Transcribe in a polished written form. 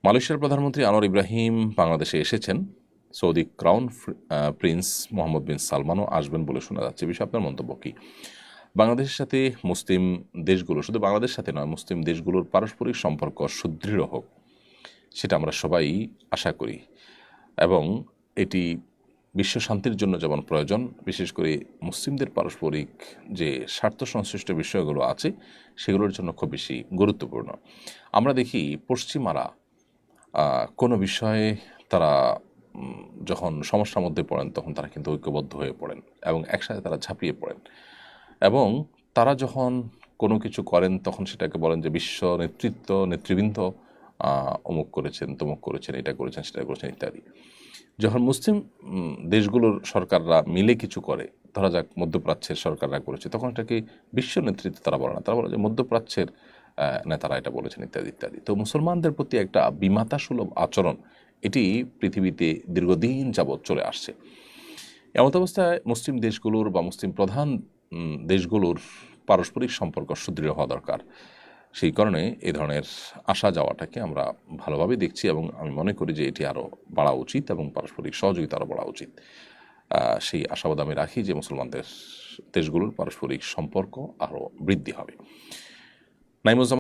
মালয়েশিয়ার প্রধানমন্ত্রী আনোয়ার ইব্রাহিম বাংলাদেশে এসেছেন। সৌদি ক্রাউন প্রিন্স মোহাম্মদ বিন সালমানও আসবেন বলে শোনা যাচ্ছে। বিষয়ে আপনার মন্তব্য কী? বাংলাদেশের সাথে মুসলিম দেশগুলো, শুধু বাংলাদেশের সাথে নয়, মুসলিম দেশগুলোর পারস্পরিক সম্পর্ক সুদৃঢ় হোক, সেটা আমরা সবাই আশা করি। এবং এটি বিশ্ব শান্তির জন্য যেমন প্রয়োজন, বিশেষ করে মুসলিমদের পারস্পরিক যে স্বার্থ সংশ্লিষ্ট বিষয়গুলো আছে সেগুলোর জন্য খুব বেশি গুরুত্বপূর্ণ। আমরা দেখি পশ্চিমারা কোনো বিষয়ে তারা যখন সমস্যার মধ্যে পড়েন তখন তারা কিন্তু ঐক্যবদ্ধ হয়ে পড়েন এবং একসাথে তারা ঝাঁপিয়ে পড়েন। এবং তারা যখন কোনো কিছু করেন তখন সেটাকে বলেন যে বিশ্ব নেতৃবৃন্দ অমুক করেছেন, তমুক করেছেন, এটা করেছেন, সেটা করেছেন ইত্যাদি। যখন মুসলিম দেশগুলোর সরকাররা মিলে কিছু করে, ধরা যাক মধ্যপ্রাচ্যের সরকাররা করেছে, তখন এটাকে বিশ্ব নেতৃত্ব তারা বলে না, তারা বলে যে মধ্যপ্রাচ্যের নেতারা এটা বলেছেন ইত্যাদি ইত্যাদি। তো মুসলমানদের প্রতি একটা বিমাতাসুলভ আচরণ এটি পৃথিবীতে দীর্ঘদিন যাবৎ চলে আসছে। এমত অবস্থায় মুসলিম দেশগুলোর বা মুসলিম প্রধান দেশগুলোর পারস্পরিক সম্পর্ক সুদৃঢ় হওয়া দরকার। সেই কারণে এ ধরনের আসা যাওয়াটাকে আমরা ভালোভাবে দেখছি এবং আমি মনে করি যে এটি আরও বাড়া উচিত এবং পারস্পরিক সহযোগিতা আরও বাড়া উচিত। সেই আশাবাদ আমি রাখি যে মুসলমানদের দেশগুলোর পারস্পরিক সম্পর্ক আরও বৃদ্ধি হবে। নাইমুজ্জামান